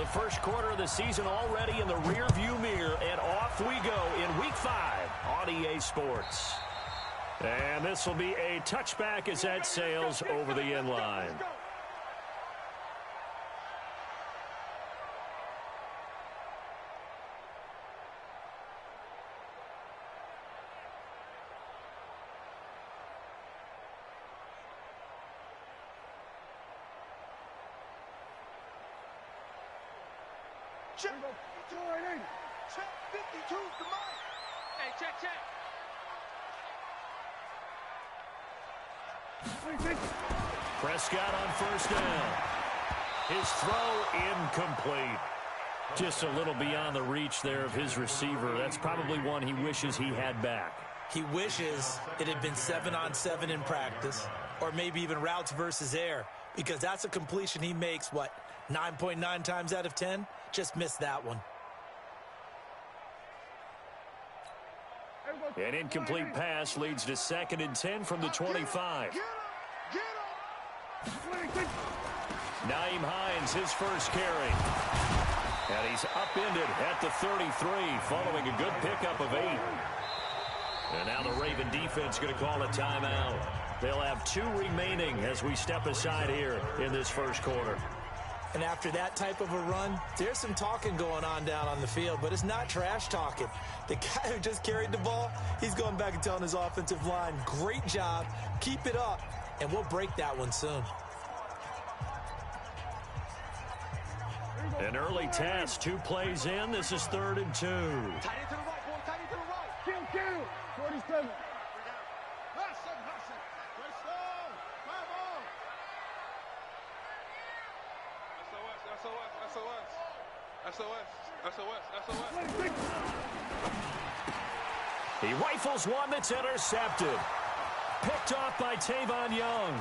The first quarter of the season already in the rearview mirror, and off we go in Week 5 on EA Sports. And this will be a touchback as that sails over the end line. Check. 52, check 52, come on. Hey, check. Prescott on first down. His throw incomplete. Just a little beyond the reach there of his receiver. That's probably one he wishes he had back. He wishes it had been 7-on-7 in practice, or maybe even routes versus air, because that's a completion he makes, what, 9.9 times out of 10? Just missed that one. An incomplete pass leads to 2nd and 10 from the 25. Nyheim Hines, his first carry. And he's upended at the 33 following a good pickup of 8. And now the Raven defense going to call a timeout. They'll have 2 remaining as we step aside here in this first quarter. And after that type of a run, there's some talking going on down on the field, but it's not trash talking. The guy who just carried the ball, he's going back and telling his offensive line, great job, keep it up, and we'll break that one soon. An early test, 2 plays in. This is 3rd and 2. Tight into the right, boy, tight into the right. Kill. 47. Hustle. Let's go. Come on. SOS. He rifles one that's intercepted. Picked off by Tavon Young.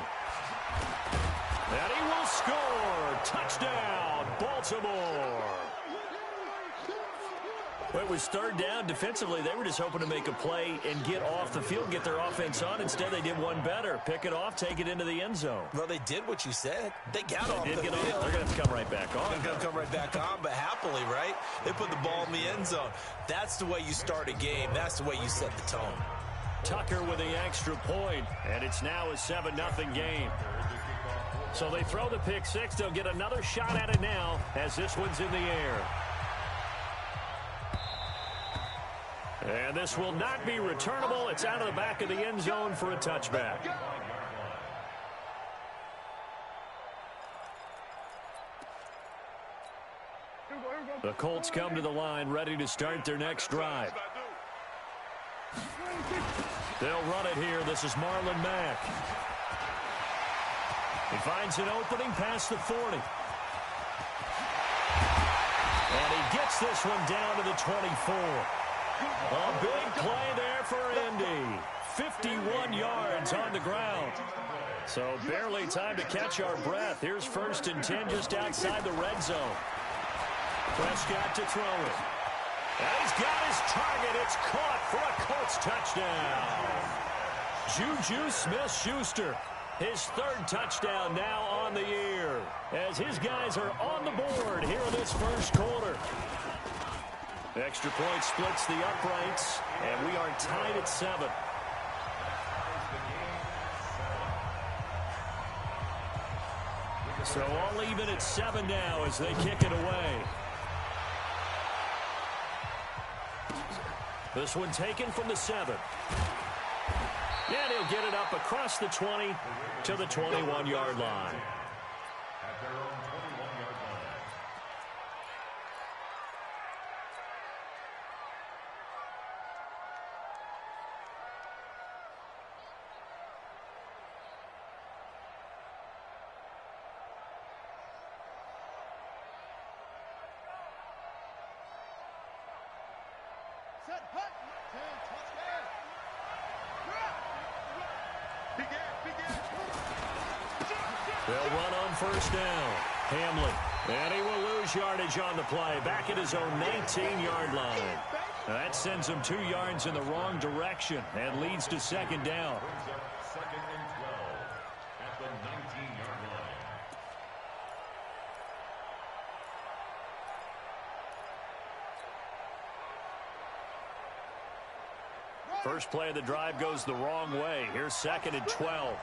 And he will score. Touchdown, Baltimore. Well, it was 3rd down. Defensively, they were just hoping to make a play and get off the field, get their offense on. Instead, they did one better. Pick it off, take it into the end zone. Well, they did what you said. They got off the field. They're going to have to come right back on. They're going to come right back on, but happily, right? They put the ball in the end zone. That's the way you start a game. That's the way you set the tone. Tucker with the extra point, and it's now a 7-0 game. So they throw the pick 6. They'll get another shot at it now as this one's in the air. And this will not be returnable. It's out of the back of the end zone for a touchback. The Colts come to the line ready to start their next drive. They'll run it here. This is Marlon Mack. He finds an opening past the 40. And he gets this one down to the 24. A big play there for Indy. 51 yards on the ground. So barely time to catch our breath. Here's 1st and 10 just outside the red zone. Prescott to throw it. And he's got his target. It's caught for a Colts touchdown. Juju Smith-Schuster. His 3rd touchdown now on the year as his guys are on the board here in this first quarter. Extra point splits the uprights, and we are tied at 7. So all even at 7 now as they kick it away. This one taken from the 7. And he'll get it up across the 20 to the 21-yard line. They'll run on first down. Hamlin. And he will lose yardage on the play. Back at his own 19-yard line. That sends him 2 yards in the wrong direction and leads to 2nd down. First play of the drive goes the wrong way. Here's 2nd and 12.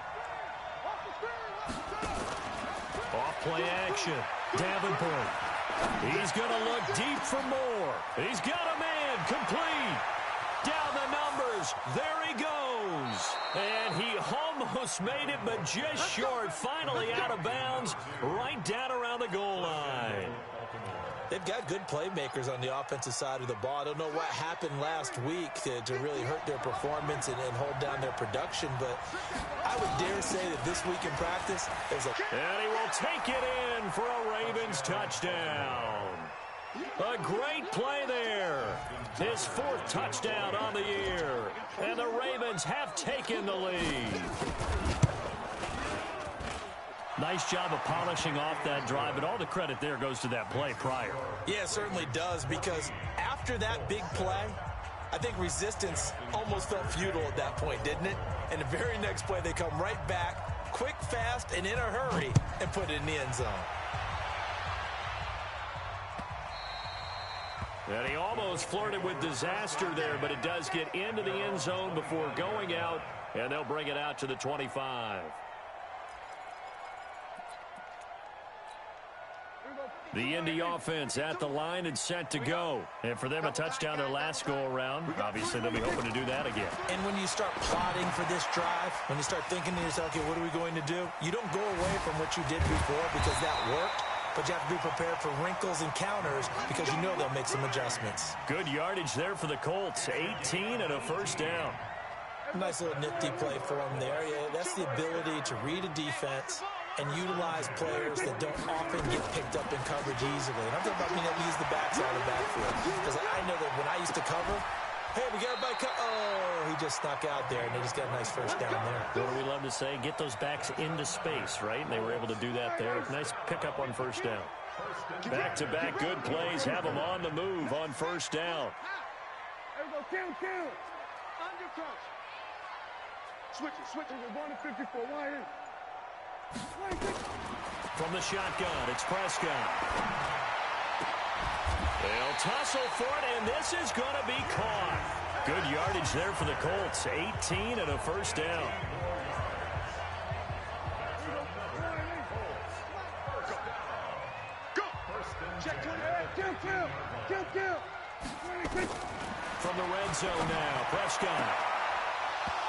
Off play action. Davenport. He's going to look deep for more. He's got a man complete. Down the numbers. There he goes. And he almost made it, but just short. Finally out of bounds, right down around the goal line. They've got good playmakers on the offensive side of the ball. I don't know what happened last week to really hurt their performance and hold down their production, but I would dare say that this week in practice, there's a... And he will take it in for a Ravens touchdown. A great play there. His 4th touchdown on the year. And the Ravens have taken the lead. Nice job of polishing off that drive, but all the credit there goes to that play prior. Yeah, it certainly does, because after that big play, I think resistance almost felt futile at that point, didn't it? And the very next play, they come right back, quick, fast, and in a hurry, and put it in the end zone. And he almost flirted with disaster there, but it does get into the end zone before going out, and they'll bring it out to the 25. The Indy offense at the line and set to go. And for them, a touchdown their last go-around. Obviously, they'll be hoping to do that again. And when you start plotting for this drive, when you start thinking to yourself, okay, what are we going to do? You don't go away from what you did before because that worked, but you have to be prepared for wrinkles and counters because you know they'll make some adjustments. Good yardage there for the Colts. 18 and a first down. Nice little nifty play for them there. Yeah, that's the ability to read a defense and utilize players that don't often get picked up in coverage easily. And I'm talking about being able to use the backs out of the backfield. Because I know that when I used to cover, hey, we got everybody oh, he just snuck out there, and they just got a nice first down there. What do we love to say? Get those backs into space, right? And they were able to do that there. Nice pickup on first down. Back-to-back good plays have them on the move on first down. There we go, kill. Under crouch. Switch. We're going to 54. Why in? From the shotgun, it's Prescott. They'll tussle for it, and this is going to be caught. Good yardage there for the Colts. 18 and a first down. Go. Check 28. Kill. From the red zone now, Prescott.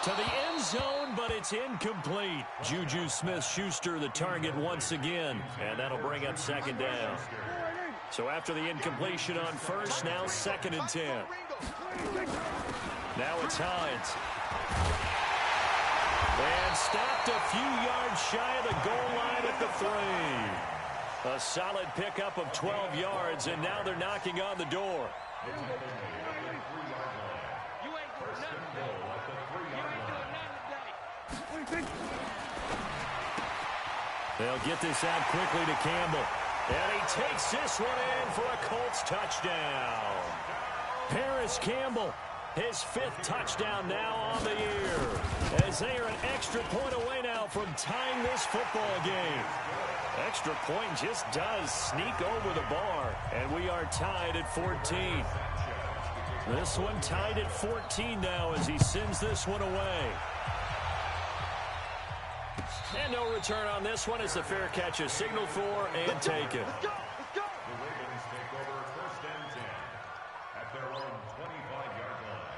To the end zone, but it's incomplete. Juju Smith-Schuster the target once again, and that'll bring up 2nd down. So after the incompletion on first, now 2nd and 10. Now it's Hines. And stopped a few yards shy of the goal line at the 3. A solid pickup of 12 yards, and now they're knocking on the door. They'll get this out quickly to Campbell. And he takes this one in for a Colts touchdown. Paris Campbell, his 5th touchdown now on the year. As they are an extra point away now from tying this football game. Extra point just does sneak over the bar. And we are tied at 14. This one tied at 14 now as he sends this one away. And no return on this one. It's a fair catch, a signal for and taken. Let's go. The Ravens take over 1st and 10 at their own 25-yard line.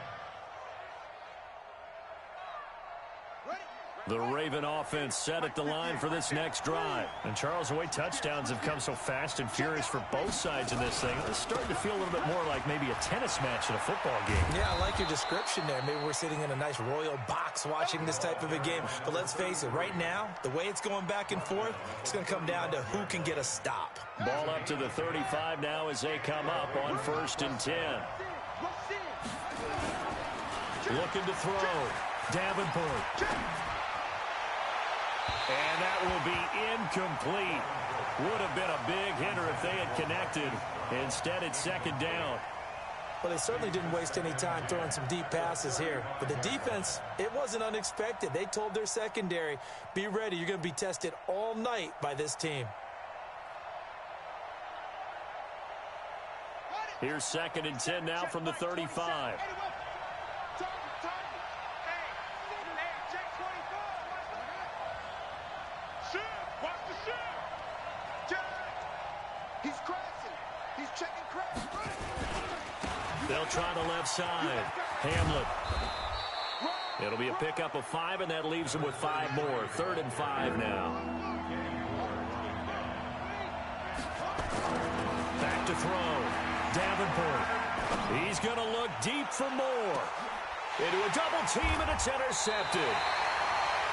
The Raven offense set at the line for this next drive. And Charles, the way touchdowns have come so fast and furious for both sides in this thing, it's starting to feel a little bit more like maybe a tennis match in a football game. Yeah, I like your description there. Maybe we're sitting in a nice royal box watching this type of a game. But let's face it, right now, the way it's going back and forth, it's going to come down to who can get a stop. Ball up to the 35 now as they come up on 1st and 10. Looking to throw. Davenport. And that will be incomplete. Would have been a big hitter if they had connected. Instead, it's 2nd down. Well, they certainly didn't waste any time throwing some deep passes here. But the defense, it wasn't unexpected. They told their secondary, be ready. You're going to be tested all night by this team. Here's 2nd and 10 now from the 35. They'll try the left side. Hamlet. It'll be a pickup of 5, and that leaves them with 5 more. 3rd and 5 now. Back to throw. Davenport. He's going to look deep for more. Into a double team, and it's intercepted.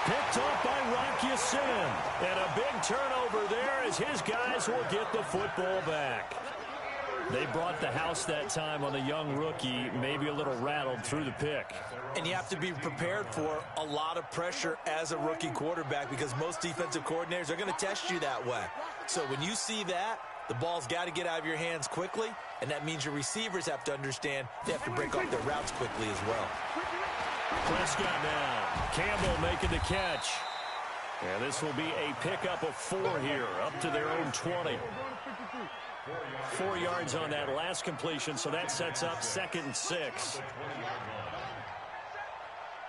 Picked off by Rock Ya-Sin. And a big turnover there as his guys will get the football back. They brought the house that time on the young rookie, maybe a little rattled through the pick. And you have to be prepared for a lot of pressure as a rookie quarterback because most defensive coordinators are going to test you that way. So when you see that, the ball's got to get out of your hands quickly, and that means your receivers have to understand they have to break off their routes quickly as well. Prescott now. Campbell making the catch. And this will be a pickup of 4 here, up to their own 20. 4 yards on that last completion, so that sets up 2nd and 6.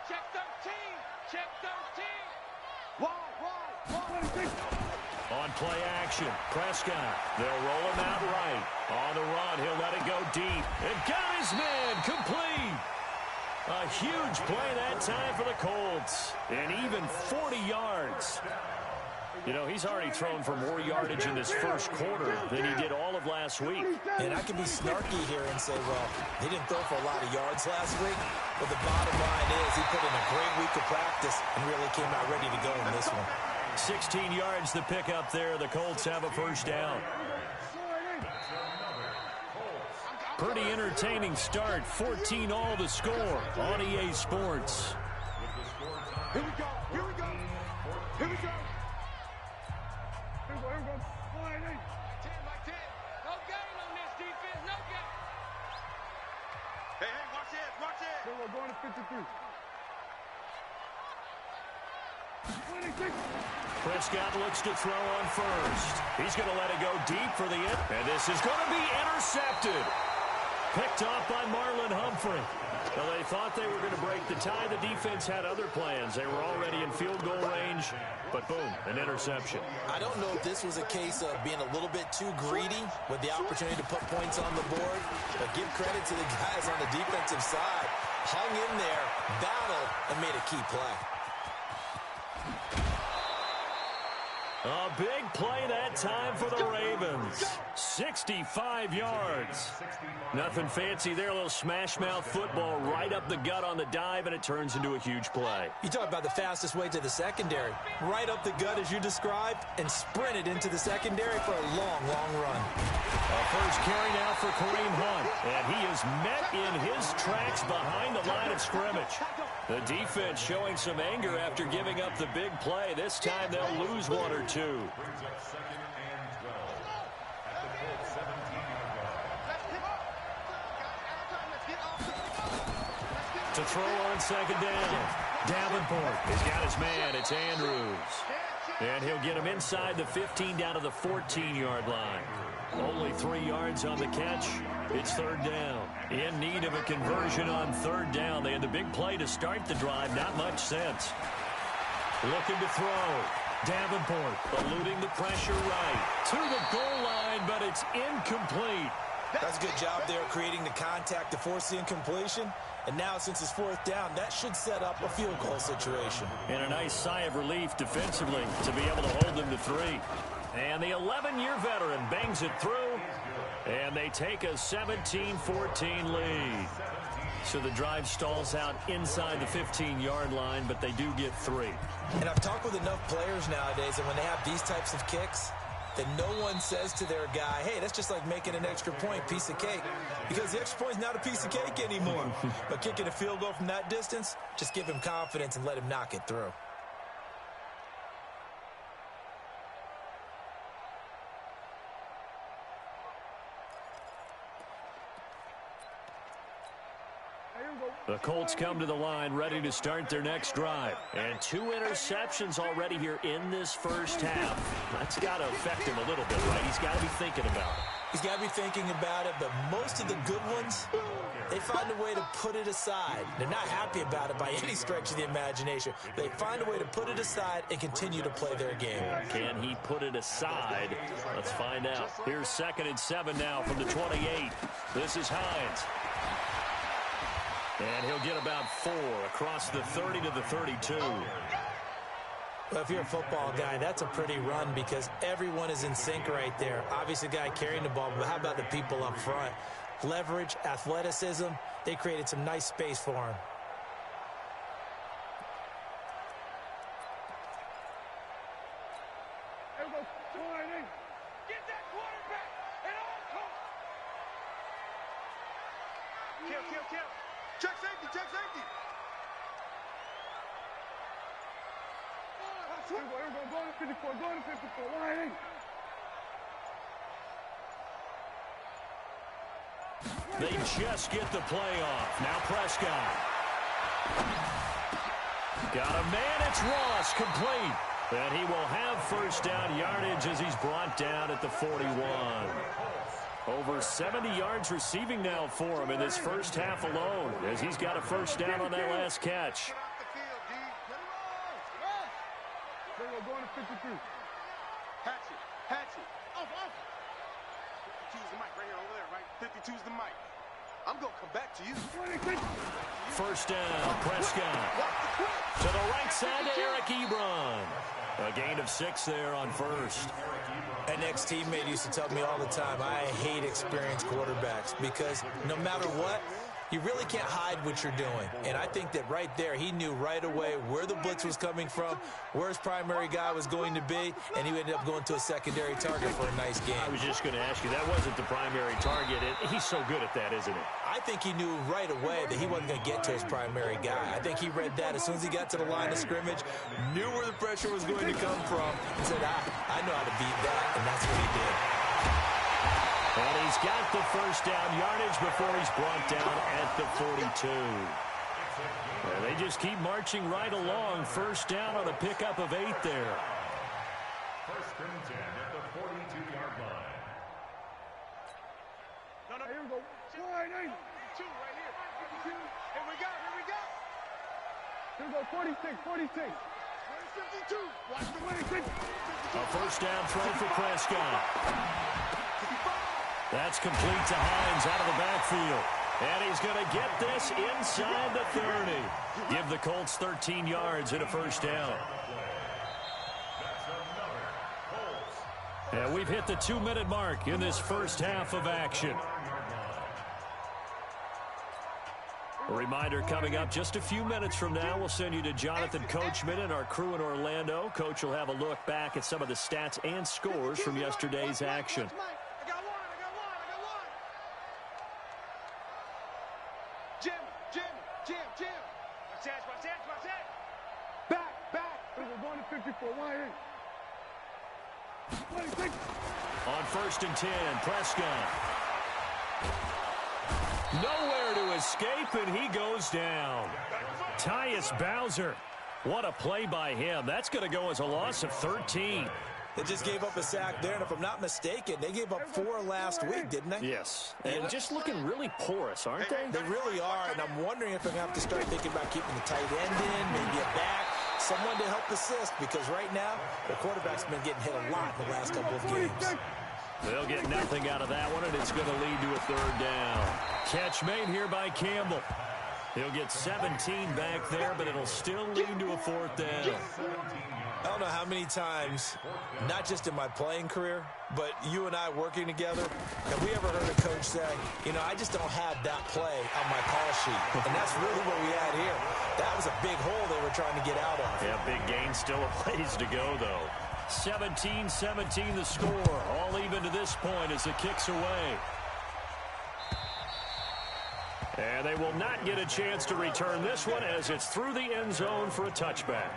Check 13. Check 13. On play action, Prescott. They'll roll him out right. On the run, he'll let it go deep. And got his man complete. A huge play that time for the Colts. And even 40 yards. You know, he's already thrown for more yardage in this first quarter than he did all of last week. And I can be snarky here and say, well, he didn't throw for a lot of yards last week. But the bottom line is he put in a great week of practice and really came out ready to go in this one. 16 yards to pick up there. The Colts have a first down. Pretty entertaining start. 14 all the score on EA Sports. Here we go. Here we go. Here we go. No gain on this defense. No gain. Hey, watch it. Watch it. We're going to 53. 26. Prescott looks to throw on first. He's going to let it go deep for the end. And this is going to be intercepted. Picked off by Marlon Humphrey. Well, they thought they were going to break the tie. The defense had other plans. They were already in field goal range. But boom, an interception. I don't know if this was a case of being a little bit too greedy with the opportunity to put points on the board. But give credit to the guys on the defensive side. Hung in there, battled, and made a key play. A big play that time for the Ravens. 65 yards. Nothing fancy there. A little smash mouth football right up the gut on the dive, and it turns into a huge play. You talk about the fastest way to the secondary. Right up the gut as you described, and sprinted into the secondary for a long, long run. A first carry now for Kareem Hunt, and he is met in his tracks behind the line of scrimmage. The defense showing some anger after giving up the big play. This time they'll lose 1 or 2. Brings up 2nd and 12 at the Colts 17-yard line. To throw on 2nd down. Davenport has got his man. It's Andrews. And he'll get him inside the 15 down to the 14-yard line. Only 3 yards on the catch. It's 3rd down. In need of a conversion on 3rd down. They had the big play to start the drive. Not much sense. Looking to throw. Davenport eluding the pressure right. To the goal line, but it's incomplete. That's a good job there creating the contact to force the incompletion. And now, since it's 4th down, that should set up a field goal situation. And a nice sigh of relief defensively to be able to hold them to 3. And the 11-year veteran bangs it through. And they take a 17-14 lead. So the drive stalls out inside the 15-yard line, but they do get 3. And I've talked with enough players nowadays that when they have these types of kicks, that no one says to their guy, hey, that's just like making an extra point, piece of cake. Because the extra point is not a piece of cake anymore. But kicking a field goal from that distance, just give him confidence and let him knock it through. The Colts come to the line ready to start their next drive. And 2 interceptions already here in this first half. That's got to affect him a little bit, right? He's got to be thinking about it. He's got to be thinking about it, but most of the good ones, they find a way to put it aside. They're not happy about it by any stretch of the imagination. They find a way to put it aside and continue to play their game. Can he put it aside? Let's find out. Here's 2nd and 7 now from the 28. This is Hines. And he'll get about 4 across the 30 to the 32. Well, if you're a football guy, that's a pretty run because everyone is in sync right there. Obviously, the guy carrying the ball, but how about the people up front? Leverage, athleticism, they created some nice space for him. Get that quarterback at all costs. Kill. Check safety. Here we go. Go to 54. Line 8. They just get the play off. Now Prescott. Got a man. It's Ross, complete. And he will have first down yardage as he's brought down at the 41. Over 70 yards receiving now for him in this first half alone as he's got a first down on that last catch. We're going to 53. Hatchet. Off. 52's the mic right here over there, right? 52's the mic. I'm going to come back to you. First down, Prescott. To the right side to Eric Ebron. A gain of 6 there on first. An ex-teammate used to tell me all the time, I hate experienced quarterbacks because no matter what, you really can't hide what you're doing. And I think that right there, he knew right away where the blitz was coming from, where his primary guy was going to be, and he ended up going to a secondary target for a nice game. I was just going to ask you, that wasn't the primary target. He's so good at that, isn't it? I think he knew right away that he wasn't going to get to his primary guy. I think he read that as soon as he got to the line of scrimmage, knew where the pressure was going to come from, and said, I know how to beat that, and that's what he did. And he's got the first down yardage before he's brought down at the 42. And they just keep marching right along. First down on a pickup of 8 there. First and 10 at the 42-yard line. No, here we go. Line 8. 2 right here. 52. Here we go. Here we go. 46. 52. Watch the 26. A first down throw for Prescott. That's complete to Hines out of the backfield. And he's going to get this inside the 30. Give the Colts 13 yards and a first down. And we've hit the 2-minute mark in this first half of action. A reminder coming up just a few minutes from now, we'll send you to Jonathan Coachman and our crew in Orlando. Coach will have a look back at some of the stats and scores from yesterday's action. Jim. Watch that. Back. We're going to 54. Line 8. 26. On first and 10, Prescott. Nowhere to escape, and he goes down. Tyus Bowser. What a play by him. That's going to go as a loss of 13. They just gave up a sack there, and if I'm not mistaken, they gave up 4 last week, didn't they? Yes, and just looking really porous, aren't they? They really are, and I'm wondering if I'm going to have to start thinking about keeping the tight end in, maybe a back, someone to help assist, because right now, the quarterback's been getting hit a lot in the last couple of games. They'll get nothing out of that one, and it's going to lead to a third down. Catch made here by Campbell. He'll get 17 back there, but it'll still lead to a 4th down. I don't know how many times, not just in my playing career, but you and I working together, have we ever heard a coach say, I just don't have that play on my call sheet. And that's really what we had here. That was a big hole they were trying to get out of. Yeah, big gain, still a ways to go, though. 17-17 the score, all even to this point as it kicks away. And they will not get a chance to return this one as it's through the end zone for a touchback.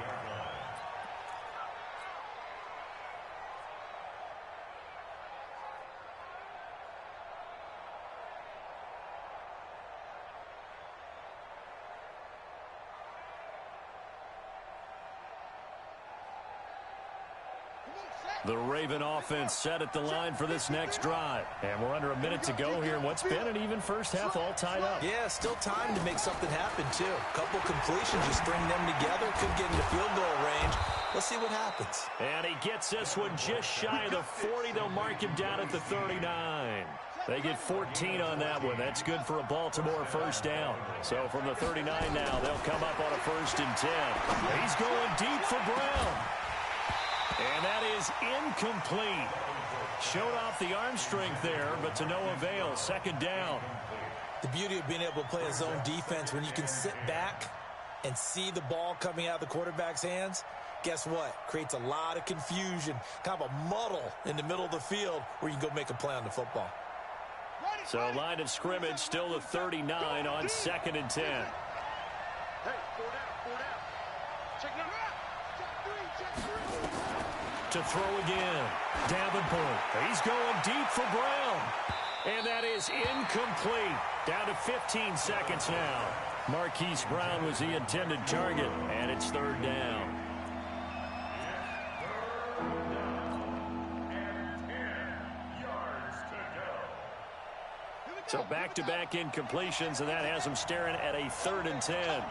The Raven offense set at the line for this next drive. And we're under a minute to go here in what's been an even first half all tied up. Yeah, still time to make something happen, too. A couple completions, you string them together, could get into field goal range. Let's see what happens. And he gets this one just shy of the 40. They'll mark him down at the 39. They get 14 on that one. That's good for a Baltimore first down. So from the 39 now, they'll come up on a 1st and 10. He's going deep for Brown. And that is incomplete. Showed off the arm strength there, but to no avail. 2nd down. The beauty of being able to play a zone defense when you can sit back and see the ball coming out of the quarterback's hands, guess what? Creates a lot of confusion, kind of a muddle in the middle of the field where you can go make a play on the football. So line of scrimmage still the 39 on 2nd and 10. Hey, 4 down. Check number. Check 3. To throw again. Davenport. He's going deep for Brown. And that is incomplete. Down to 15 seconds now. Marquise Brown was the intended target, and it's 3rd down. So back-to-back incompletions, and that has them staring at a 3rd and 10.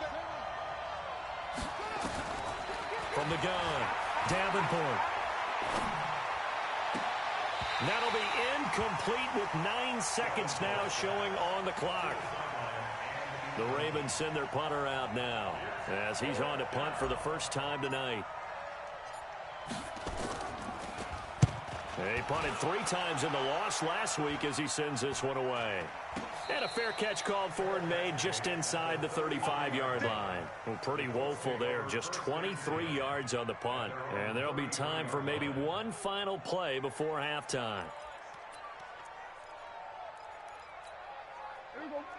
From the gun, Davenport. That'll be incomplete with 9 seconds now showing on the clock. The Ravens send their punter out now as he's on to punt for the first time tonight. He punted 3 times in the loss last week as he sends this one away. And a fair catch called for and made just inside the 35-yard line. Well, pretty woeful there, just 23 yards on the punt. And there'll be time for maybe one final play before halftime.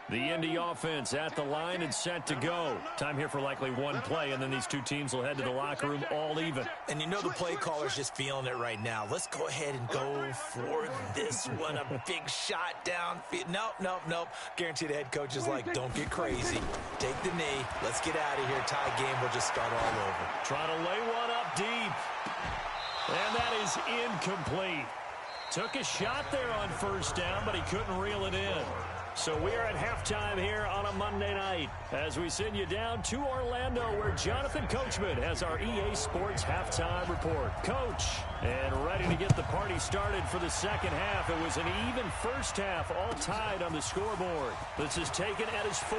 The Indy offense at the line and set to go. Time here for likely one play, and then these two teams will head to the locker room all even. And you know the play caller's just feeling it right now. Let's go ahead and go for this one. A big shot downfield. Nope. Guarantee the head coach is like, don't get crazy. Take the knee. Let's get out of here. Tie game. We'll just start all over. Trying to lay one up deep. And that is incomplete. Took a shot there on 1st down, but he couldn't reel it in. So we're at halftime here on a Monday night as we send you down to Orlando where Jonathan Coachman has our EA Sports halftime report. Coach, and ready to get the party started for the second half. It was an even first half, all tied on the scoreboard. This is taken at his 4.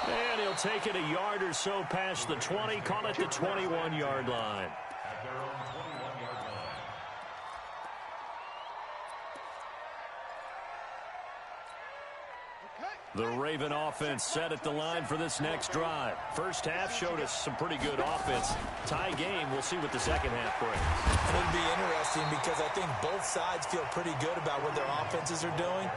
And he'll take it a yard or so past the 20, call it the 21-yard line. The Raven offense set at the line for this next drive. First half showed us some pretty good offense. Tie game, we'll see what the second half brings. And it'll be interesting because I think both sides feel pretty good about what their offenses are doing.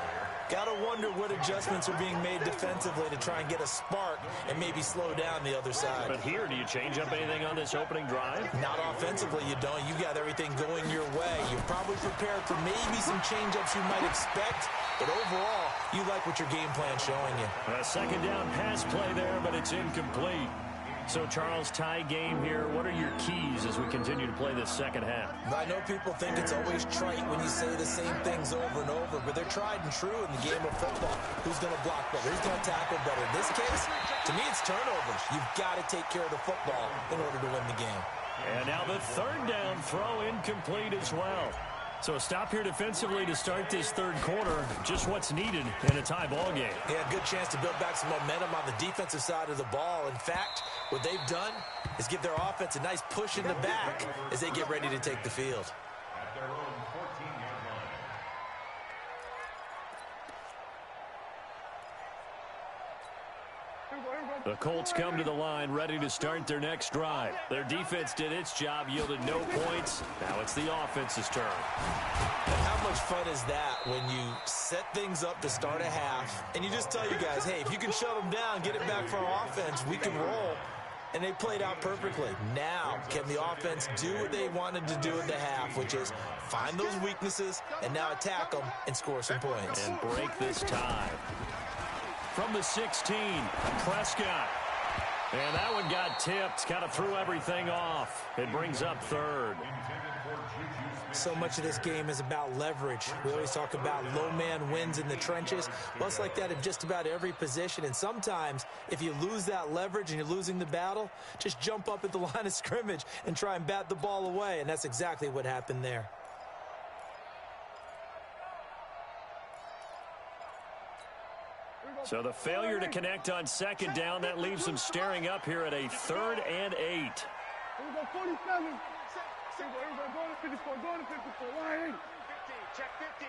Got to wonder what adjustments are being made defensively to try and get a spark and maybe slow down the other side. But here, do you change up anything on this opening drive? Not offensively, you don't. You got everything going your way. You're probably prepared for maybe some change-ups you might expect, but overall, you like what your game plan's showing you. A 2nd down pass play there, but it's incomplete. So, Charles, tie game here. What are your keys as we continue to play this second half? I know people think it's always trite when you say the same things over and over, but they're tried and true in the game of football. Who's going to block better? Who's going to tackle better? In this case, to me, it's turnovers. You've got to take care of the football in order to win the game. And now the 3rd down throw incomplete as well. So a stop here defensively to start this 3rd quarter. Just what's needed in a tie ball game. Yeah, good chance to build back some momentum on the defensive side of the ball. In fact, what they've done is give their offense a nice push in the back as they get ready to take the field. At their own 14-yard line. The Colts come to the line ready to start their next drive. Their defense did its job, yielded no points. Now it's the offense's turn. And how much fun is that when you set things up to start a half and you just tell your guys, hey, if you can shut them down, get it back for our offense, we can roll. And they played out perfectly. Now, can the offense do what they wanted to do at the half, which is find those weaknesses and now attack them and score some points. And break this tie. From the 16, Prescott. And that one got tipped, kind of threw everything off. It brings up 3rd. So much of this game is about leverage. We always talk about low man wins in the trenches. Well, it's like that in just about every position. And sometimes, if you lose that leverage and you're losing the battle, just jump up at the line of scrimmage and try and bat the ball away. And that's exactly what happened there. So the failure to connect on second down, that leaves them staring up here at a 3rd and 8. Here we go, 47. Here we go, go to 54, go to 54, line 8. 50, check 50.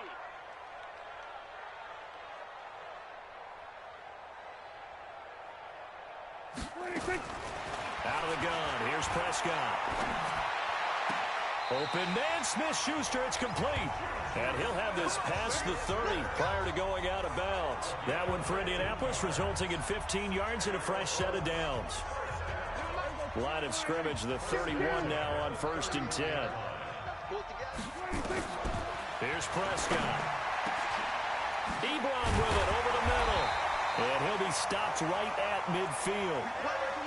Out of the gun, here's Prescott. Open man, Smith-Schuster, it's complete. And he'll have this past the 30 prior to going out of bounds. That one for Indianapolis, resulting in 15 yards and a fresh set of downs. Line of scrimmage, the 31 now on 1st and 10. Here's Prescott. Ebron with it over the middle. And he'll be stopped right at midfield.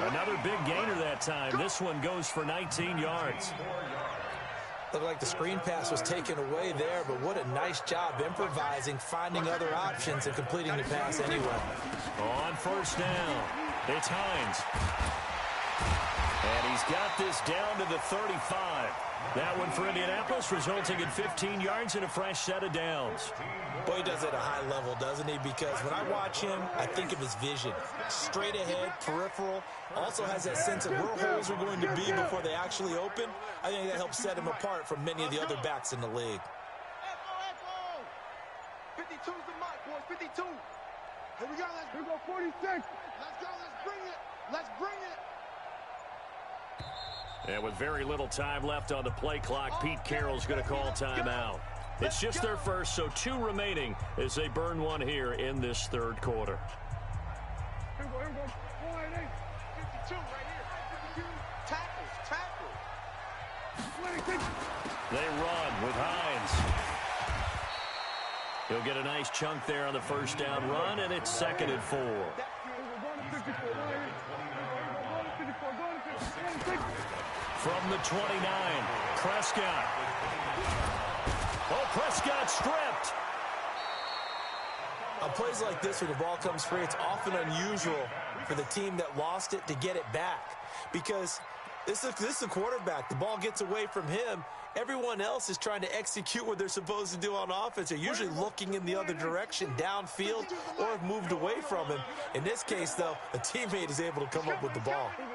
Another big gainer that time. This one goes for 19 yards. Looked like the screen pass was taken away there, but what a nice job improvising, finding other options, and completing the pass anyway. On 1st down, it's Hines. And he's got this down to the 35. That one for Indianapolis, resulting in 15 yards and a fresh set of downs. Boy, he does it at a high level, doesn't he? Because when I watch him, I think of his vision. Straight ahead, peripheral. Also has that sense of where holes are going to be before they actually open. I think that helps set him apart from many of the other backs in the league. 52's the mark, boys, 52. Here we go, here we go, 46. Let's go, let's bring it. Let's bring it. And with very little time left on the play clock, Pete Carroll's going to call timeout. It's just their first, so 2 remaining as they burn one here in this 3rd quarter. Here we go, 52 right here. 52. Tackles. They run with Hines. He'll get a nice chunk there on the 1st down run, and it's 2nd and 4. From the 29, Prescott. Oh, Prescott stripped. On plays like this where the ball comes free, it's often unusual for the team that lost it to get it back. Because this is the quarterback. The ball gets away from him. Everyone else is trying to execute what they're supposed to do on offense. They're usually looking in the other direction, downfield, or have moved away from him. In this case, though, a teammate is able to come up with the ball. Here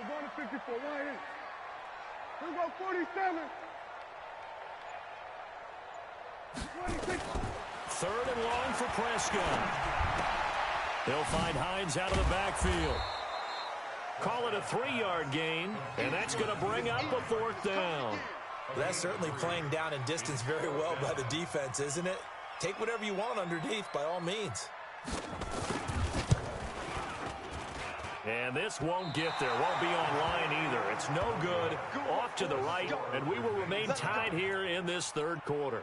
we go, 47. 26. 3rd and long for Prescott. They'll find Hines out of the backfield. Call it a 3-yard gain, and that's going to bring up a 4th down. Well, that's certainly playing down in distance very well by the defense, isn't it? Take whatever you want underneath, by all means. And this won't get there. Won't be online either. It's no good. Off to the right, and we will remain tied here in this 3rd quarter.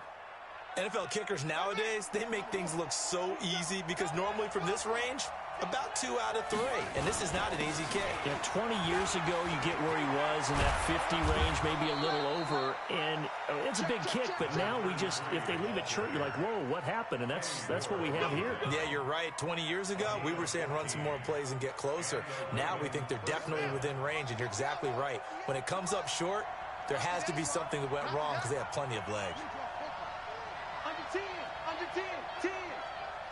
NFL kickers nowadays, they make things look so easy because normally from this range, about 2 out of 3. And this is not an easy kick. Yeah, 20 years ago, you get where he was in that 50 range, maybe a little over. And it's a big kick, but now we just, if they leave it short, you're like, whoa, what happened? And that's what we have here. Yeah, you're right. 20 years ago, we were saying run some more plays and get closer. Now we think they're definitely within range, and you're exactly right. When it comes up short, there has to be something that went wrong because they have plenty of leg. Under 10, under 10, 10,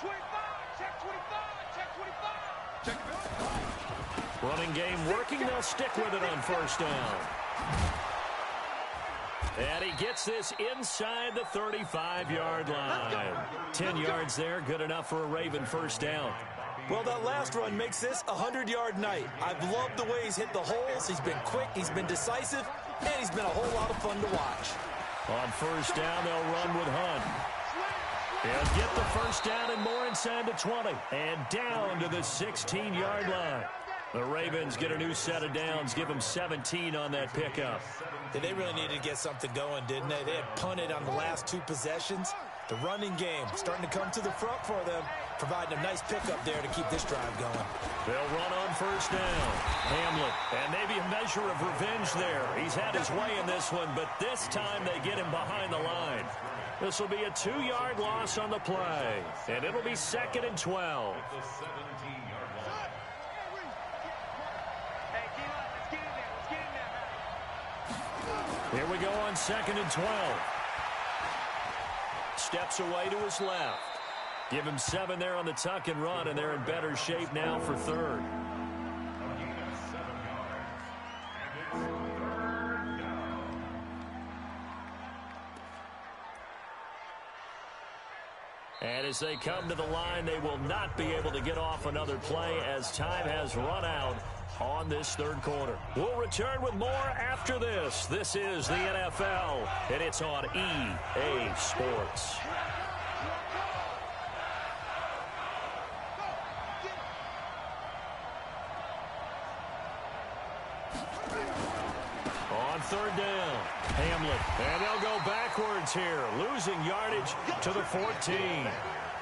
25, check 25, check 25. Check 25. Running game working. They'll stick with it on 1st down. And he gets this inside the 35-yard line. 10 yards there, good enough for a Raven 1st down. Well, that last run makes this a 100-yard night. I've loved the way he's hit the holes. He's been quick, he's been decisive, and he's been a whole lot of fun to watch. On 1st down, they'll run with Hunt. He'll get the 1st down and more inside the 20. And down to the 16-yard line. The Ravens get a new set of downs, give them 17 on that pickup. They really needed to get something going, didn't they? They had punted on the last 2 possessions. The running game starting to come to the front for them, providing a nice pickup there to keep this drive going. They'll run on 1st down. Hamlet, and maybe a measure of revenge there. He's had his way in this one, but this time they get him behind the line. This will be a 2-yard loss on the play, and it'll be 2nd and 12. Here we go on 2nd and 12. Steps away to his left. Give him 7 there on the tuck and run, and they're in better shape now for third. And as they come to the line, they will not be able to get off another play as time has run out on this third quarter. We'll return with more after this. This is the NFL, and it's on EA Sports. On third down, Hamlet, and they'll go backwards here, losing yardage to the 14.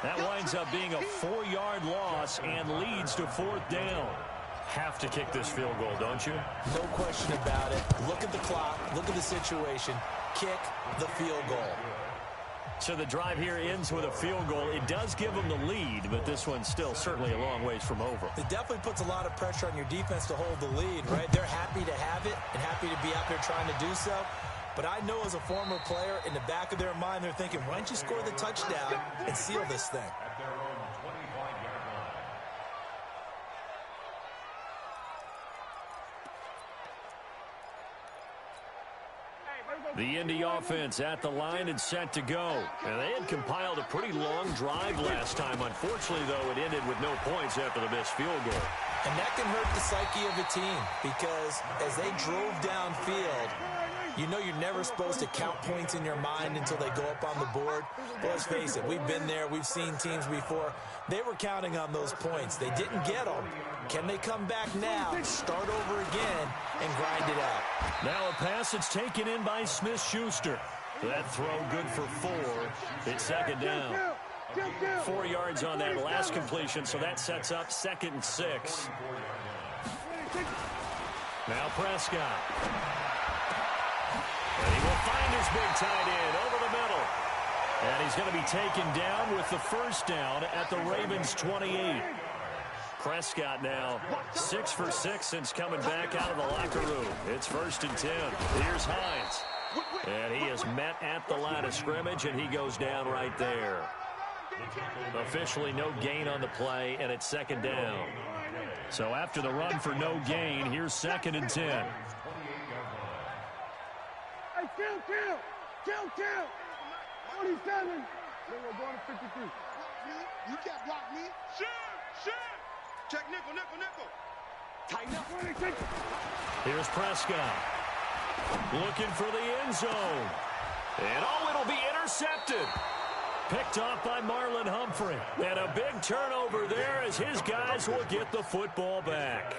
That winds up being a 4-yard loss and leads to 4th down. Have to kick this field goal, don't you? No question about it. Look at the clock. Look at the situation. Kick the field goal. So the drive here ends with a field goal. It does give them the lead, but this one's still certainly a long ways from over. It definitely puts a lot of pressure on your defense to hold the lead, right? They're happy to have it and happy to be out there trying to do so. But I know as a former player, in the back of their mind, they're thinking, why don't you score the touchdown and seal this thing? At their own 25-yard line. The Indy offense at the line and set to go. And they had compiled a pretty long drive last time. Unfortunately, though, it ended with no points after the missed field goal. And that can hurt the psyche of a team because as they drove downfield, you know you're never supposed to count points in your mind until they go up on the board. But let's face it, we've been there. We've seen teams before. They were counting on those points. They didn't get them. Can they come back now, start over again, and grind it out? Now a pass that's taken in by Smith-Schuster. That throw good for 4. It's second down. 4 yards on that last completion, so that sets up 2nd and 6. Now Prescott. And he will find his big tight end over the middle. And he's going to be taken down with the first down at the Ravens' 28. Prescott now 6 for 6 since coming back out of the locker room. It's 1st and 10. Here's Hines. And he is met at the line of scrimmage, and he goes down right there. Officially no gain on the play, and it's 2nd down. So after the run for no gain, here's 2nd and 10. Hey, kill. 47. Then we're going to 53. You can't block me. Shoot. Check nickel. Tighten up. 26. Here's Prescott. Looking for the end zone. And it'll be intercepted. Picked off by Marlon Humphrey. And a big turnover there as his guys will get the football back.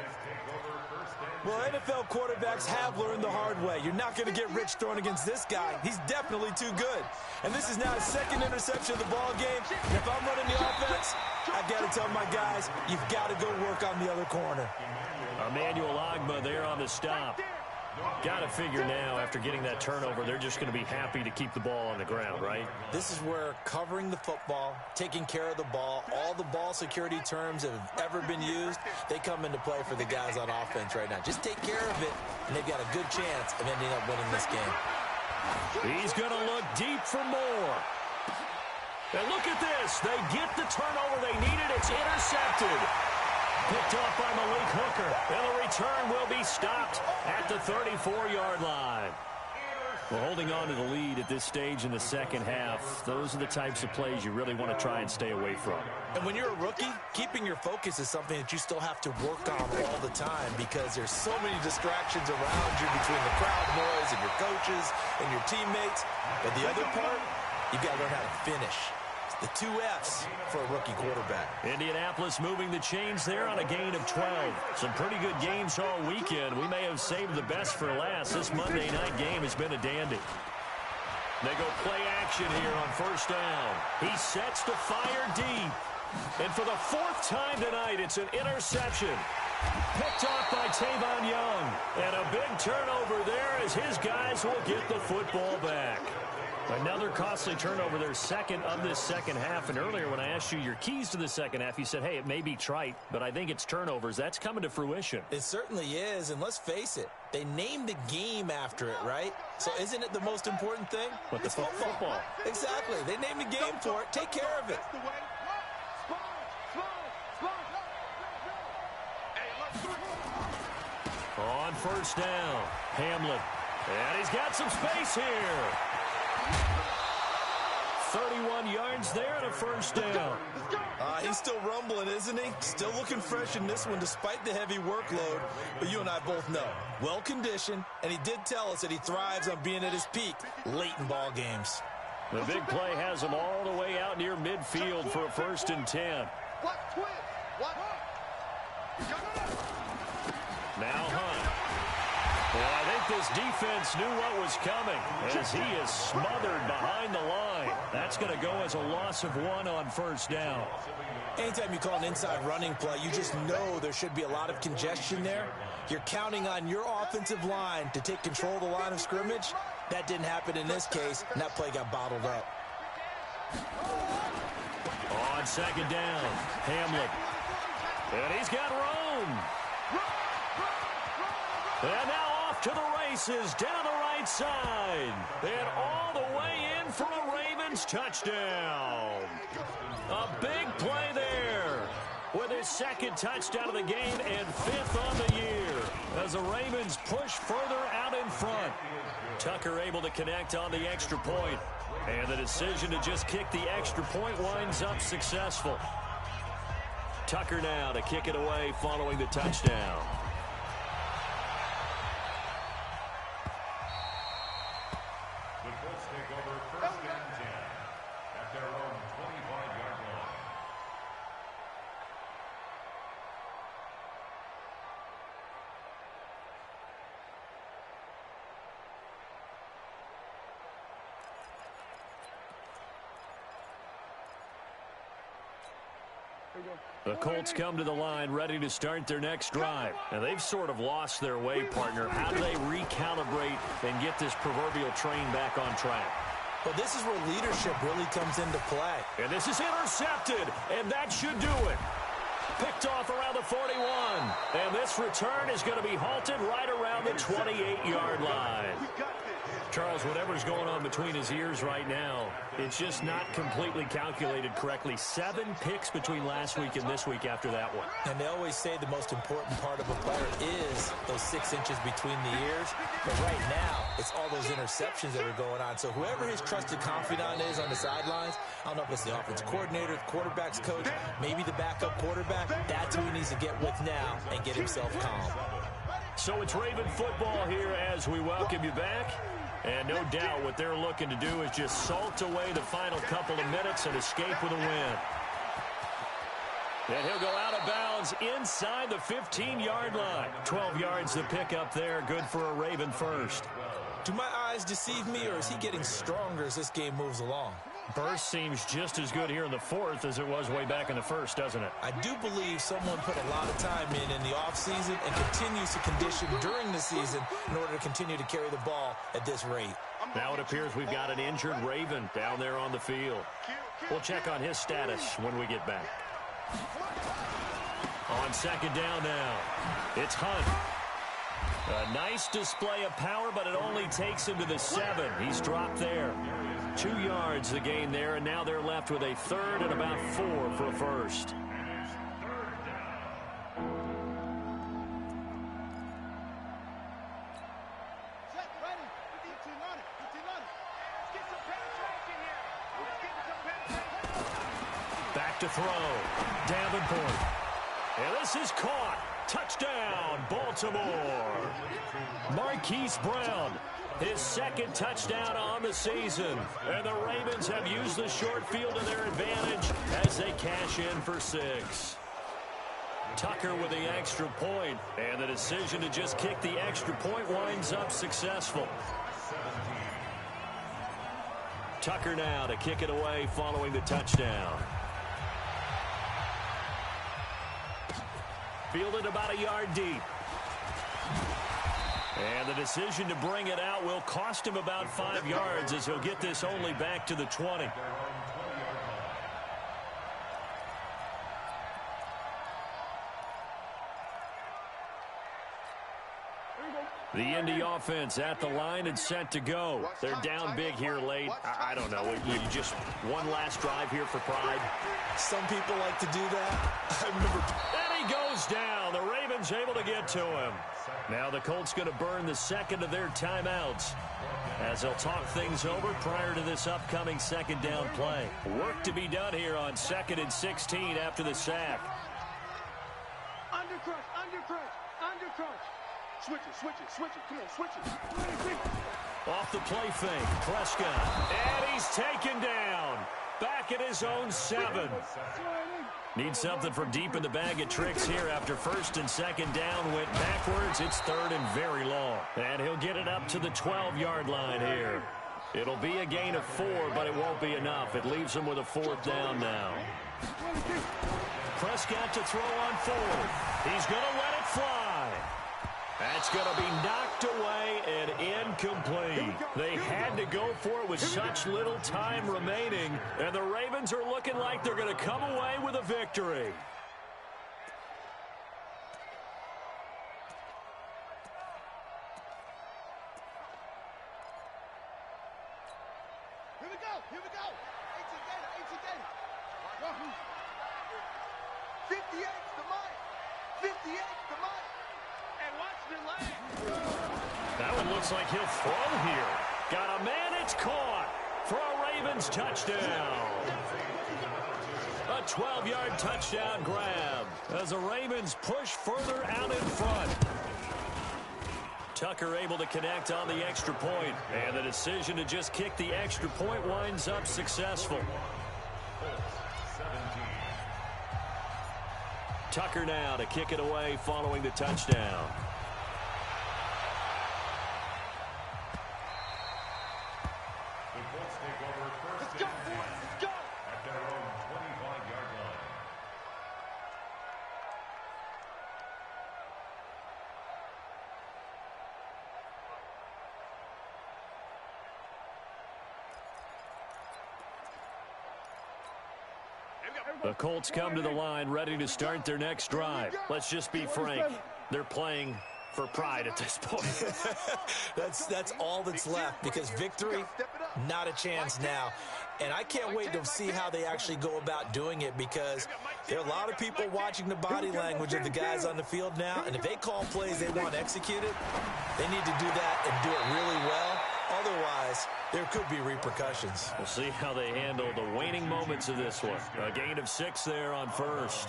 Well, NFL quarterbacks have learned the hard way. You're not going to get rich throwing against this guy. He's definitely too good. And this is now his 2nd interception of the ball game. And if I'm running the offense, I've got to tell my guys, you've got to go work on the other corner. Emmanuel Ogbah there on the stop. Got to figure now, after getting that turnover, they're just going to be happy to keep the ball on the ground, right? This is where covering the football, taking care of the ball, all the ball security terms that have ever been used, they come into play for the guys on offense right now. Just take care of it, and they've got a good chance of ending up winning this game. He's going to look deep for more. And look at this. They get the turnover they needed. It's intercepted. Picked off by Malik Hooker. And the return will be stopped at the 34-yard line. Well, holding on to the lead at this stage in the second half, those are the types of plays you really want to try and stay away from. And when you're a rookie, keeping your focus is something that you still have to work on all the time because there's so many distractions around you between the crowd noise and your coaches and your teammates. But the other part, you've got to learn how to finish. The 2 F's for a rookie quarterback. Indianapolis moving the chains there on a gain of 12. Some pretty good games all weekend. We may have saved the best for last. This Monday night game has been a dandy. They go play action here on 1st down. He sets to fire deep. And for the 4th time tonight, it's an interception. Picked off by Tavon Young. And a big turnover there as his guys will get the football back. Another costly turnover, their 2nd of this second half. And earlier when I asked you your keys to the second half, you said, hey, it may be trite, but I think it's turnovers. That's coming to fruition. It certainly is, and let's face it, they named the game after it, right? So isn't it the most important thing? But it's football. Exactly. They named the game for it. Take care of it. On first down, Hamlin. And he's got some space here. 31 yards there and a first down. He's still rumbling, isn't he? Still looking fresh in this one despite the heavy workload. But you and I both know, well-conditioned, and he did tell us that he thrives on being at his peak late in ball games. The big play has him all the way out near midfield for a 1st and 10. Now Hunt. Well, I think this defense knew what was coming as he is smothered behind the line. That's going to go as a loss of 1 on first down. Anytime you call an inside running play, you just know there should be a lot of congestion there. You're counting on your offensive line to take control of the line of scrimmage. That didn't happen in this case, and that play got bottled up. On 2nd down, Hamlin. And he's got room. And now off to the races down the right side. And all the way in for a Ravens touchdown. A big play there with his 2nd touchdown of the game and 5th on the year as the Ravens push further out in front. Tucker able to connect on the extra point. And the decision to just kick the extra point winds up successful. Tucker now to kick it away following the touchdown. The Colts take over 1st and 10 at their own 25-yard line. The Colts come to the line ready to start their next drive. And they've sort of lost their way, partner. How do they recalibrate and get this proverbial train back on track? Well, this is where leadership really comes into play. And this is intercepted, and that should do it. Picked off around the 41. And this return is going to be halted right around the 28-yard line. Charles, whatever's going on between his ears right now, it's just not completely calculated correctly. 7 picks between last week and this week after that one. And they always say the most important part of a player is those 6 inches between the ears. But right now, it's all those interceptions that are going on. So whoever his trusted confidant is on the sidelines, I don't know if it's the offensive coordinator, the quarterback's coach, maybe the backup quarterback, that's who he needs to get with now and get himself calm. So it's Raven football here as we welcome you back. And no doubt what they're looking to do is just salt away the final couple of minutes and escape with a win. And he'll go out of bounds inside the 15-yard line. 12 yards to pick up there. Good for a Raven first. Do my eyes deceive me, or is he getting stronger as this game moves along? Burst seems just as good here in the 4th as it was way back in the 1st, doesn't it? I do believe someone put a lot of time in the offseason and continues to condition during the season in order to continue to carry the ball at this rate. Now it appears we've got an injured Raven down there on the field. We'll check on his status when we get back. On 2nd down now, it's Hunt. A nice display of power, but it only takes him to the 7. He's dropped there. 2 yards the gain there, and now they're left with a 3rd and about 4 for a first. Back to throw. Davenport. And this is caught. Touchdown, Baltimore. Marquise Brown, his 2nd touchdown on the season. And the Ravens have used the short field to their advantage as they cash in for 6. Tucker with the extra point, and the decision to just kick the extra point winds up successful. Tucker now to kick it away following the touchdown. Fielded about a yard deep. And the decision to bring it out will cost him about 5 yards as he'll get this only back to the 20. The Indy offense at the line and set to go. They're down big here late. I don't know. You just one last drive here for pride. Some people like to do that. I remember. And he goes down. The Ravens able to get to him. Now the Colts going to burn the second of their timeouts as they'll talk things over prior to this upcoming second down play. Work to be done here on 2nd and 16 after the sack. Under crunch. Switch it. Come on, switch it. Off the play fake, Prescott. And he's taken down. Back at his own 7. Needs something from deep in the bag of tricks here after 1st and 2nd down went backwards. It's 3rd and very long. And he'll get it up to the 12-yard line here. It'll be a gain of 4, but it won't be enough. It leaves him with a 4th down now. Prescott to throw on 4th. He's going to let it fly. That's going to be knocked away and incomplete. They had to go for it with such little time remaining, and the Ravens are looking like they're going to come away with a victory. Here we go. 18 Gator. 58's the mic. 58's the mic. And watch the leg. That one looks like he'll throw here. Got a man, it's caught for a Ravens touchdown. A 12-yard touchdown grab as the Ravens push further out in front. Tucker able to connect on the extra point, and the decision to just kick the extra point winds up successful. Tucker now to kick it away following the touchdown. The Colts take over 1st and 10 at their own 25-yard line. The Colts come to the line ready to start their next drive. Let's just be frank. They're playing for pride at this point. That's all that's left, because victory, not a chance now. And I can't wait to see how they actually go about doing it, because there are a lot of people watching the body language of the guys on the field now, and if they call plays they want executed, they need to do that and do it really well. Otherwise, there could be repercussions. We'll see how they handle the waning moments of this one. A gain of 6 there on 1st.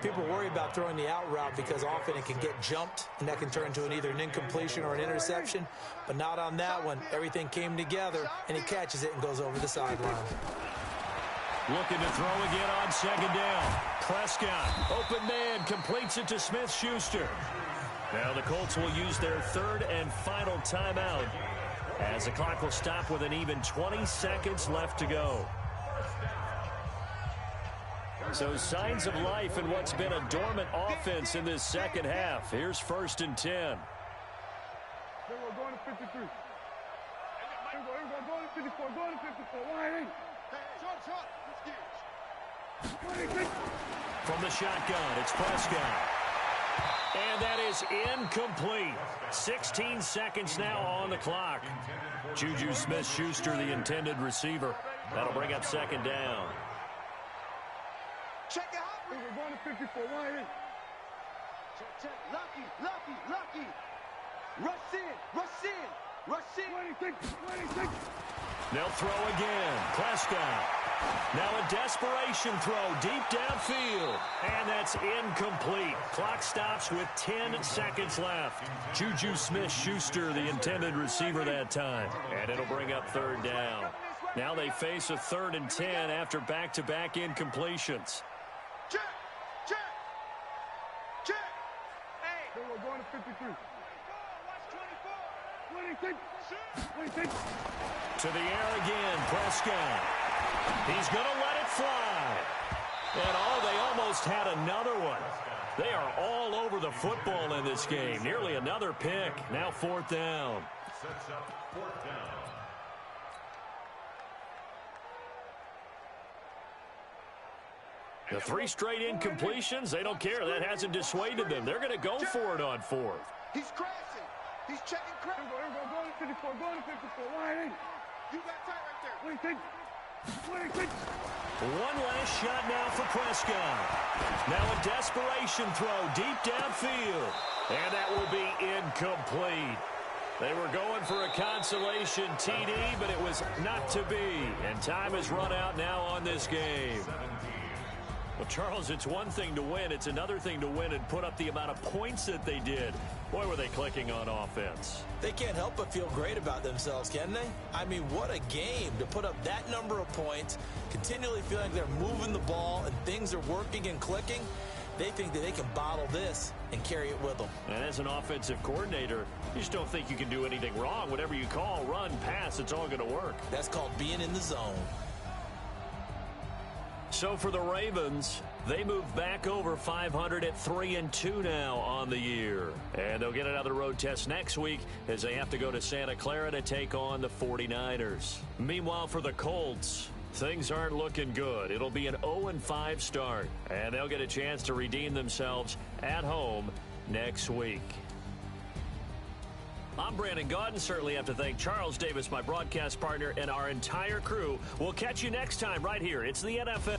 People worry about throwing the out route because often it can get jumped, and that can turn into either an incompletion or an interception. But not on that one. Everything came together, and he catches it and goes over the sideline. Looking to throw again on 2nd down. Prescott, open man, completes it to Smith-Schuster. Now the Colts will use their 3rd and final timeout, as the clock will stop with an even 20 seconds left to go. So signs of life in what's been a dormant offense in this second half. Here's 1st and 10. We're going to 53. We're going to 54. Going to 54. Why? Short. From the shotgun, it's Prescott. And that is incomplete. 16 seconds now on the clock. Juju Smith-Schuster, the intended receiver. That'll bring up 2nd down. Check it out. We're going to 54. Why? Check. Lucky. Rush in. 26. They'll throw again. Prescott. Now a desperation throw deep downfield. And that's incomplete. Clock stops with 10 seconds left. Juju Smith-Schuster, the intended receiver that time. And it'll bring up 3rd down. Now they face a 3rd and 10 after back-to-back incompletions. Check. Hey. We're going to 53. Watch 26. To the air again, Prescott. He's going to let it fly. And they almost had another one. They are all over the football in this game. Nearly another pick. Now 4th down. Sets up 4th down. The 3 straight incompletions, they don't care. That hasn't dissuaded them. They're going to go for it on 4th. He's crashing. He's checking crap. Here we go. Go to 54. Go to 54. Why? You got tight right there. Wait, take. One last shot now for Prescott. Now a desperation throw deep downfield. And that will be incomplete. They were going for a consolation TD, but it was not to be. And time has run out now on this game. Well, Charles, it's one thing to win. It's another thing to win and put up the amount of points that they did. Boy, were they clicking on offense. They can't help but feel great about themselves, can they? I mean, what a game to put up that number of points, continually feeling like they're moving the ball and things are working and clicking. They think that they can bottle this and carry it with them. And as an offensive coordinator, you just don't think you can do anything wrong. Whatever you call, run, pass, it's all going to work. That's called being in the zone. So for the Ravens, they move back over 500 at 3-2 now on the year. And they'll get another road test next week as they have to go to Santa Clara to take on the 49ers. Meanwhile, for the Colts, things aren't looking good. It'll be an 0-5 start, and they'll get a chance to redeem themselves at home next week. I'm Brandon Gaudin. Certainly have to thank Charles Davis, my broadcast partner, and our entire crew. We'll catch you next time right here. It's the NFL.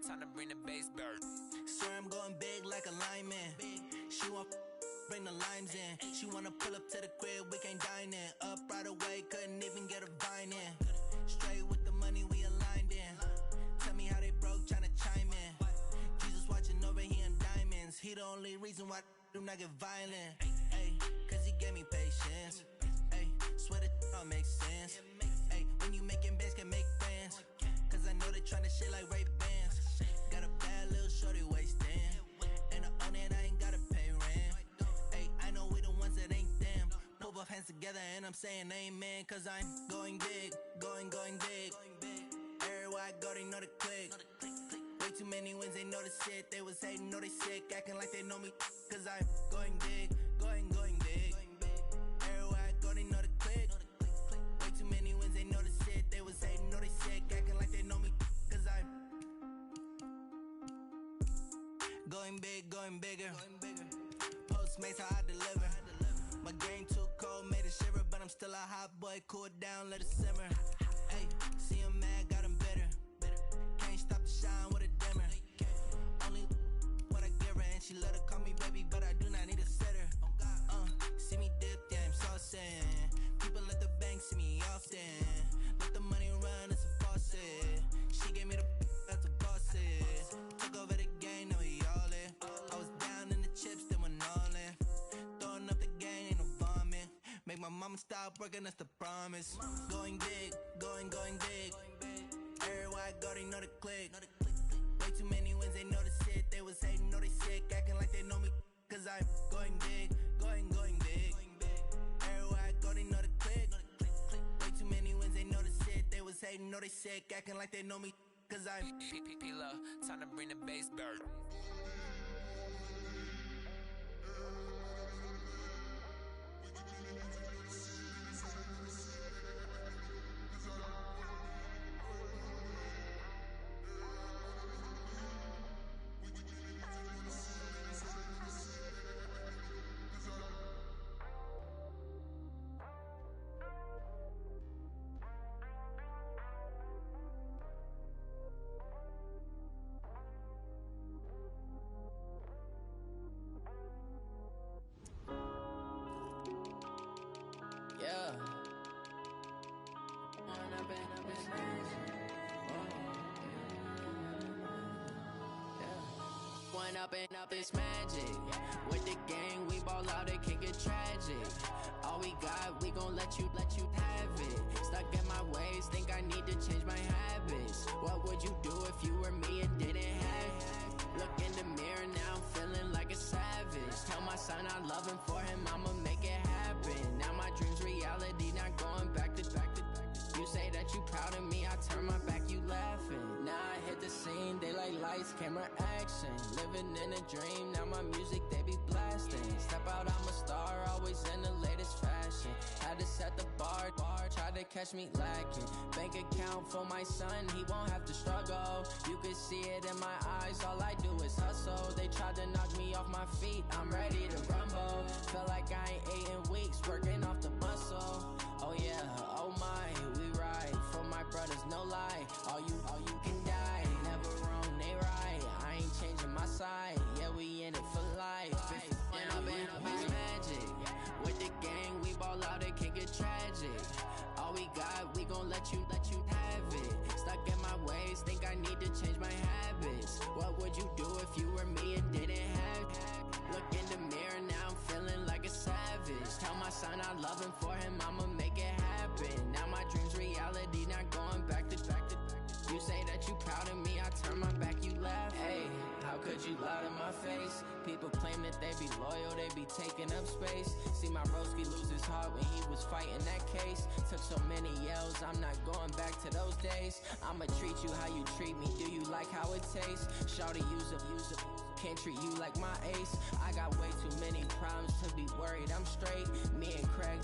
Time to bring the bass bird. Sir, I'm going big like a lineman. She want bring the limes in. She wanna pull up to the crib, we can't dine in. Up right away, couldn't even get a vine in. Straight with the money, we aligned in. Tell me how they broke, tryna chime in. Jesus watching over here in diamonds. He the only reason why I do not get violent. Ay, cause he gave me patience. Ay, swear that all makes sense. Ay, when you making bands, can make friends. Cause I know they tryna shit like Ray-Bans. Got a bad little shorty wasting. And I own it, I ain't gotta pay rent. Ay, I know we the ones that ain't them. Pull both hands together and I'm saying amen. Cause I'm going big, going big. Everywhere I go, they know the click. Way too many wins, they know the shit. They was hating, know they sick, acting like they know me. Cause I'm going big, going big. Everywhere I go, they know the click. Way too many wins, they know the shit. They was hating, know they sick, acting like they know me. Cause I'm going big, going bigger. Post Postmates, how I deliver. My game too cold, made it shiver, but I'm still a hot boy. Cool it down, let it simmer. Hey, see him mad, got him bitter. Can't stop the shine with a dimmer. Only what I give her, and she let her call me baby, but I do not need a sitter. See me dip, yeah, I'm saucing. People at the bank see me often. Let the money run, it's a faucet. She gave me the that's a bosses. Took over the game, now we all in. I was down in the chips, then went all in. Throwing up the game, ain't no vomit. Make my mama stop working, that's the promise. Going big, going big. Everywhere I go, they know the click. Way too many wins, they know the shit. They was hating, know they sick, acting like they know me. Cause I'm going big, going big. Everywhere I go, they know the click. Way too many wins, they know the shit. They was hating, know they sick, acting like they know me. Cause I'm P-P-P-Love, time to bring the bass bird. Yeah. One up and up is magic. With the gang, we ball out, it can get tragic. All we got, we gon' let you have it. Stuck in my ways, think I need to change my habits. What would you do if you were me and didn't have it? Look in the mirror, now I'm feeling like a savage. Tell my son I love him, for him I'ma make it happen. Now my dream's reality, not going back to. You say that you proud of me, I turn my back, you laughing. Now I hit the scene, they like lights, camera, action. Living in a dream, now my music, they be blasting. Step out, I'm a star, always in the latest fashion. Had to set the bar, tried to catch me lacking. Bank account for my son, he won't have to struggle. You can see it in my eyes, all I do is hustle. They tried to knock me off my feet, I'm ready to rumble. Feel like I ain't ate in weeks, working off the muscle. Oh yeah, oh my, we ride for my brothers, no lie. All you can die, never wrong, they right. I ain't changing my side, yeah, we in it for life. And I've been magic. With the gang, we ball out, it can get tragic. All we got, we gon' let you have it. Stuck in my ways, think I need to change my habits. What would you do if you were me and didn't have it? Look in the mirror, now I'm feeling like a savage. Tell my son I love him, for him I'ma make it happen. Now my dream's reality, not going back to. You say that you proud of me, I turn my back, you laugh. Hey, how could you lie to my face? People claim that they be loyal, they be taking up space. See my broski lose his heart when he was fighting that case. Took so many yells, I'm not going back to those days. I'ma treat you how you treat me, do you like how it tastes? Shawty, use up, can't treat you like my ace. I got way too many problems to be worried, I'm straight. Me and Craig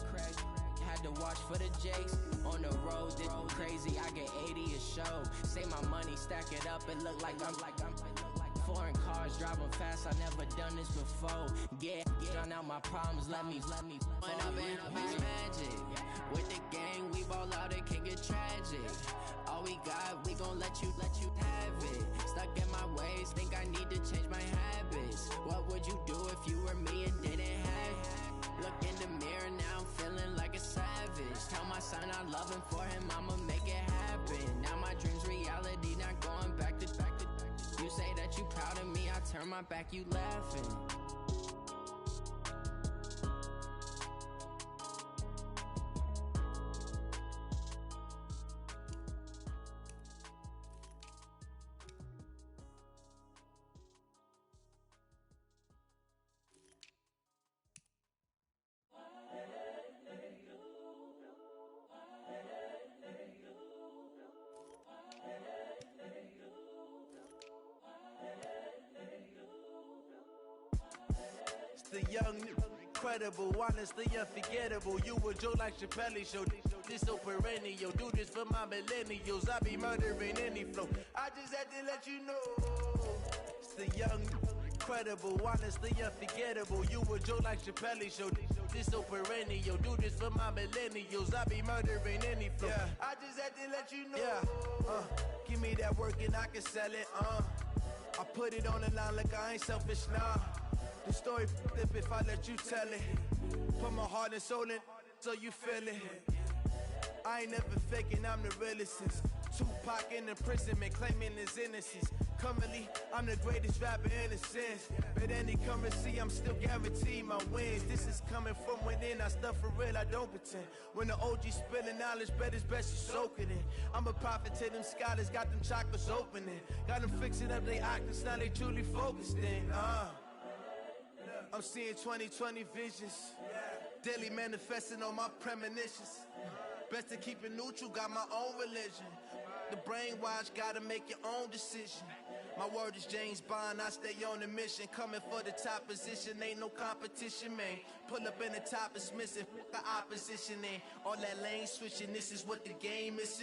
had to watch for the Jakes. On the road, this crazy, I get 80 a show. Say my money, stack it up, it look like I'm foreign cars, driving fast, I never done this before. Get drown out my problems, let me When up is magic. With the gang, we ball out, it can get tragic. All we got, we gon' let you have it. Stuck in my ways, think I need to change my habits. What would you do if you were me and didn't have it? Look in the mirror, now I'm feeling like a savage. Tell my son I love him, for him I'ma make it happen. Now my dream's reality, not going back to. You say that you proud of me, I turn my back, you laughing. The young, incredible, honestly unforgettable. You a Joe like Chappelle show. This so perennial. Do this for my millennials. I be murdering any flow. I just had to let you know. It's the young, Incredible, honestly unforgettable. You a joke like Chappelle show. This so perennial. Do this for my millennials. I be murdering any flow. Yeah. I just had to let you know. Yeah. Give me that work and I can sell it. I put it on the line like I ain't selfish, nah. The story flip if I let you tell it. Put my heart and soul in so you feel it. I ain't never faking, I'm the realest since Tupac in imprisonment, claiming his innocence. Currently, I'm the greatest rapper in a sense. But any currency, I'm still guaranteed my wins. This is coming from within, I stuff for real, I don't pretend. When the OG spilling knowledge, bet it's best you soak it in. I'm a prophet to them scholars, got them chakras opening. Got them fixing up they octaves, now they truly focused in. I'm seeing 2020 visions. Daily manifesting on my premonitions. Best to keep it neutral, got my own religion. The brainwash, gotta make your own decision. My word is James Bond, I stay on the mission. Coming for the top position, ain't no competition, man. Pull up in the top, it's missing, the opposition ain't. All that lane switching, this is what the game is.